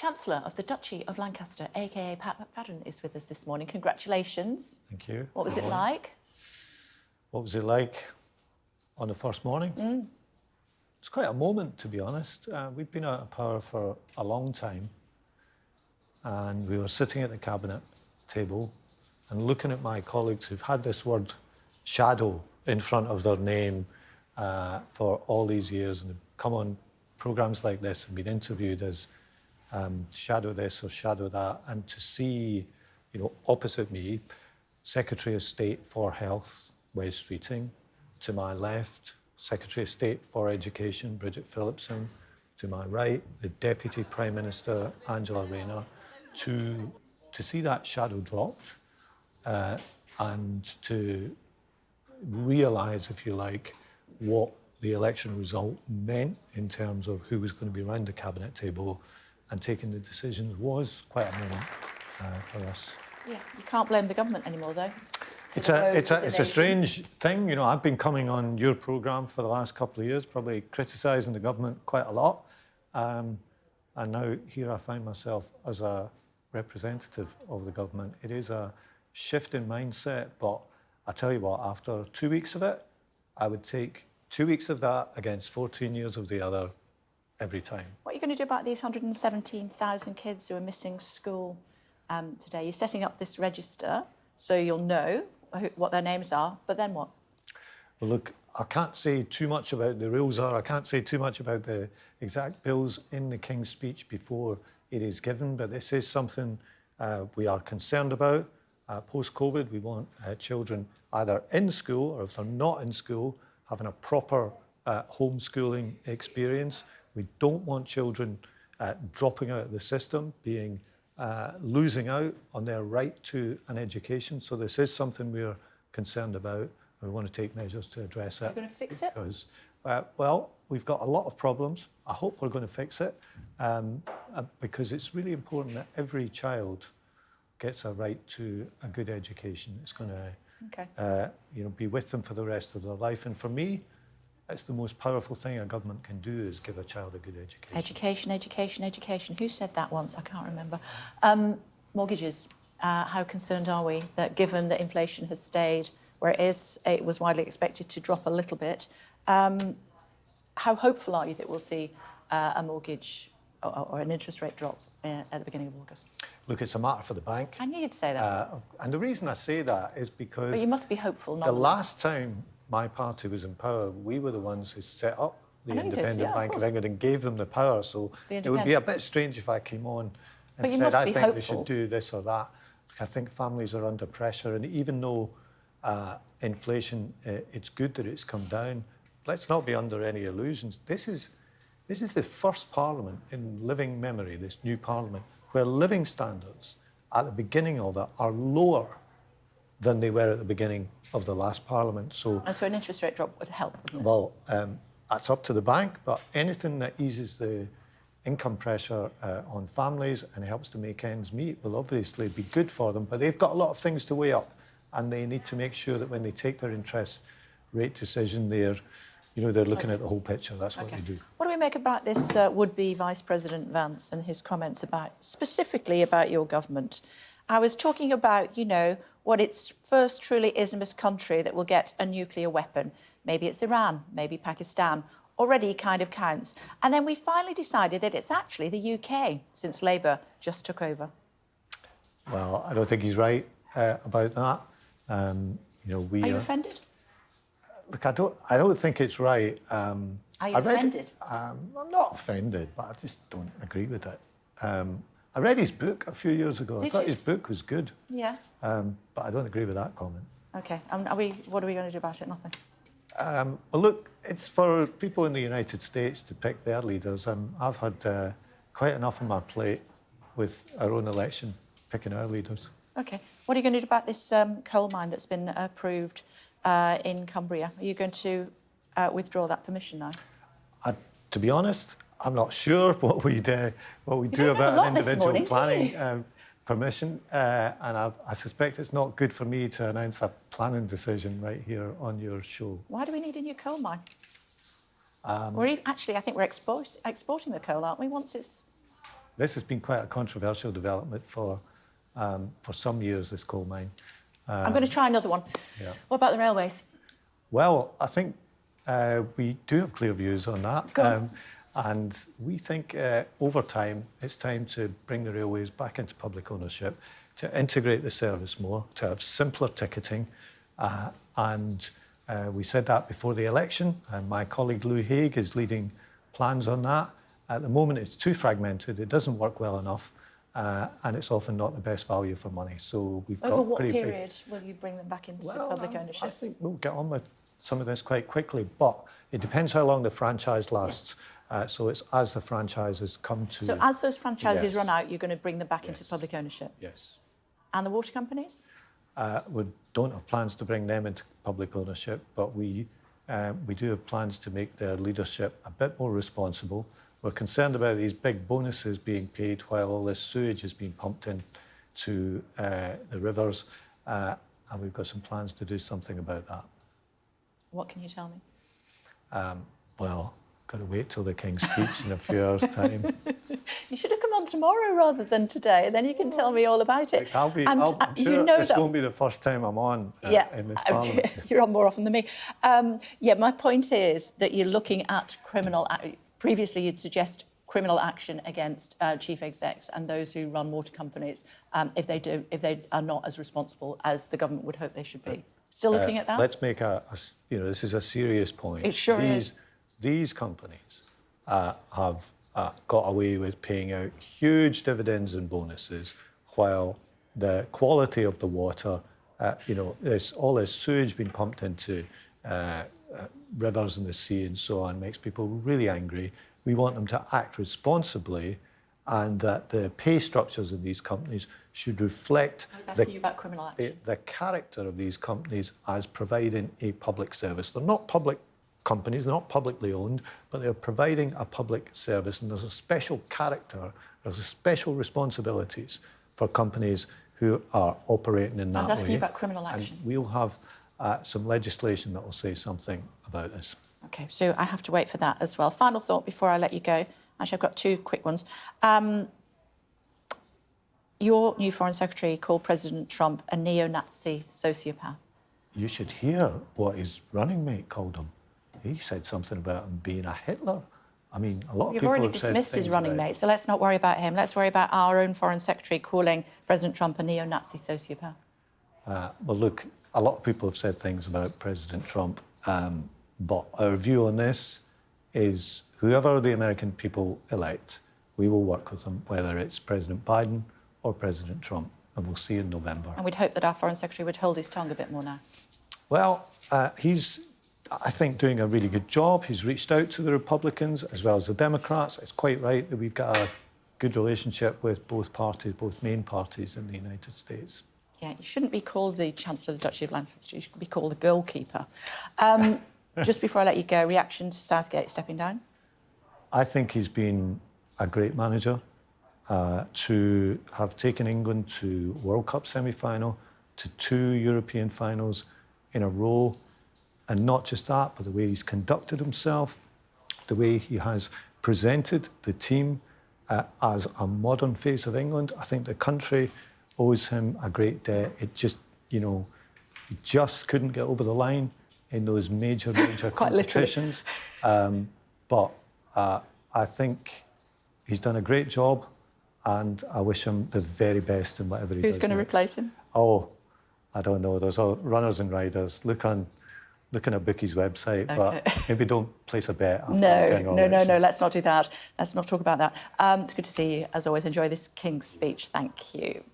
Chancellor of the Duchy of Lancaster, a.k.a. Pat McFadden, is with us this morning. Congratulations. Thank you. What was it like? What was it like on the first morning? It's quite a moment, to be honest. We've been out of power for a long time, and we were sitting at the cabinet table and looking at my colleagues who've had this word shadow in front of their name for all these years and have come on programmes like this and been interviewed as shadow this or shadow that, and to see, opposite me, Secretary of State for Health, Wes Streeting, to my left, Secretary of State for Education, Bridget Phillipson, to my right, the Deputy Prime Minister, Angela Rayner, to see that shadow dropped and to realise, if you like, what the election result meant in terms of who was going to be around the cabinet table and taking the decisions was quite a moment for us. Yeah, you can't blame the government anymore, though. It's a strange thing. I've been coming on your programme for the last couple of years, probably criticising the government quite a lot. And now here I find myself as a representative of the government. It is a shift in mindset, but I tell you what, after 2 weeks of it, I would take 2 weeks of that against 14 years of the other every time. What are you going to do about these 117,000 kids who are missing school today? You're setting up this register so you'll know what their names are, but then what? Well, look, I can't say too much about the rules I can't say too much about the exact bills in the King's speech before it is given, but this is something we are concerned about. Post-COVID, we want children either in school or if they're not in school, having a proper homeschooling experience. We don't want children dropping out of the system, losing out on their right to an education. So this is something we're concerned about. We want to take measures to address it. Are you going to fix it? Because, well, we've got a lot of problems. I hope we're going to fix it because it's really important that every child gets a right to a good education. It's going to be with them for the rest of their life. And for me, it's the most powerful thing a government can do is give a child a good education. Education, education, education. Who said that once? I can't remember. Mortgages. How concerned are we that given that inflation has stayed where it is, it was widely expected to drop a little bit. How hopeful are you that we'll see a mortgage or an interest rate drop at the beginning of August? Look, it's a matter for the bank. I knew you'd say that. And the reason I say that is because... But you must be hopeful, the last time my party was in power, we were the ones who set up the Independent Bank of England and gave them the power. So it would be a bit strange if I came on and said, I think they should do this or that. I think families are under pressure. And even though inflation, it's good that it's come down, let's not be under any illusions. This is the first parliament in living memory, this new parliament, where living standards at the beginning of it are lower than they were at the beginning of the last parliament. So an interest rate drop would help, wouldn't it? Well, that's up to the bank, but anything that eases the income pressure on families and helps to make ends meet will obviously be good for them. But they've got a lot of things to weigh up, and they need to make sure that when they take their interest rate decision, they're looking at the whole picture. That's what they do. What do we make about this would-be Vice President Vance and his comments specifically about your government? I was talking about, what it's first truly Islamist country that will get a nuclear weapon. Maybe it's Iran, maybe Pakistan. Already kind of counts. And then we finally decided that it's actually the UK, since Labour just took over. Well, I don't think he's right about that. Are you offended? Look, I don't think it's right. Are you offended? I'm not offended, but I just don't agree with it. I read his book a few years ago. I thought his book was good. Yeah. But I don't agree with that comment. OK. What are we going to do about it? Nothing? Well, look, it's for people in the United States to pick their leaders. I've had quite enough on my plate with our own election, picking our leaders. OK. What are you going to do about this coal mine that's been approved in Cumbria? Are you going to withdraw that permission now? To be honest, I'm not sure what we do about an individual planning permission, and I suspect it's not good for me to announce a planning decision right here on your show. Why do we need a new coal mine? I think we're exporting the coal, aren't we? Once it's this has been quite a controversial development for some years, this coal mine. I'm going to try another one. Yeah. What about the railways? Well, I think we do have clear views on that. Go on. And we think over time, it's time to bring the railways back into public ownership, to integrate the service more, to have simpler ticketing. And we said that before the election, and my colleague Lou Haig is leading plans on that. At the moment, it's too fragmented, it doesn't work well enough, and it's often not the best value for money. So we've got Over what pretty period will you bring them back into public ownership? I think we'll get on with some of this quite quickly, but it depends how long the franchise lasts. So it's as the franchises come to... So as those franchises Yes. run out, you're going to bring them back Yes. into public ownership? Yes. And the water companies? We don't have plans to bring them into public ownership, but we do have plans to make their leadership a bit more responsible. We're concerned about these big bonuses being paid while all this sewage is being pumped into the rivers, and we've got some plans to do something about that. What can you tell me? Well, got to wait till the King's speech in a few hours' time. You should have come on tomorrow rather than today, then you can tell me all about it. I'm sure you know this won't be the first time I'm on in this Parliament. You're on more often than me. My point is that you're looking at previously you'd suggest criminal action against chief execs and those who run water companies if they are not as responsible as the government would hope they should be. Still looking at that? Let's make this is a serious point. It sure is. These companies have got away with paying out huge dividends and bonuses while the quality of the water, there's all this sewage being pumped into rivers and the sea and so on, makes people really angry. We want them to act responsibly, and that the pay structures of these companies should reflect I was asking you about criminal action. the character of these companies as providing a public service. They're not public companies, they're not publicly owned, but they're providing a public service, and there's a special character, there's a special responsibilities for companies who are operating in that way. I was asking you about criminal action. And we'll have some legislation that will say something about this. OK, so I have to wait for that as well. Final thought before I let you go. Actually, I've got two quick ones. Your new Foreign Secretary called President Trump a neo-Nazi sociopath. You should hear what his running mate called him. He said something about him being a Hitler. I mean, a lot of You've people already have said dismissed his things running about mate, so let's not worry about him. Let's worry about our own Foreign Secretary calling President Trump a neo-Nazi sociopath. Well, look, a lot of people have said things about President Trump, but our view on this is whoever the American people elect, we will work with them, whether it's President Biden or President Trump, and we'll see in November. And we'd hope that our Foreign Secretary would hold his tongue a bit more now. Well, he's, I think, doing a really good job. He's reached out to the Republicans as well as the Democrats. It's quite right that we've got a good relationship with both parties, both main parties in the United States. Yeah, you shouldn't be called the Chancellor of the Duchy of Lancaster. You should be called the goalkeeper. Just before I let you go, reaction to Southgate stepping down? I think he's been a great manager. To have taken England to World Cup semi-final, to 2 European finals in a row, and not just that, but the way he's conducted himself, the way he has presented the team as a modern face of England. I think the country owes him a great debt. It just, he just couldn't get over the line in those major competitions. But I think he's done a great job, and I wish him the very best in whatever he does. Who's going to replace him? Oh, I don't know. There's all runners and riders. Look on a bookie's website, Okay. but maybe don't place a bet after the No, general no, election. let's not do that. Let's not talk about that. It's good to see you. As always, enjoy this King's speech. Thank you.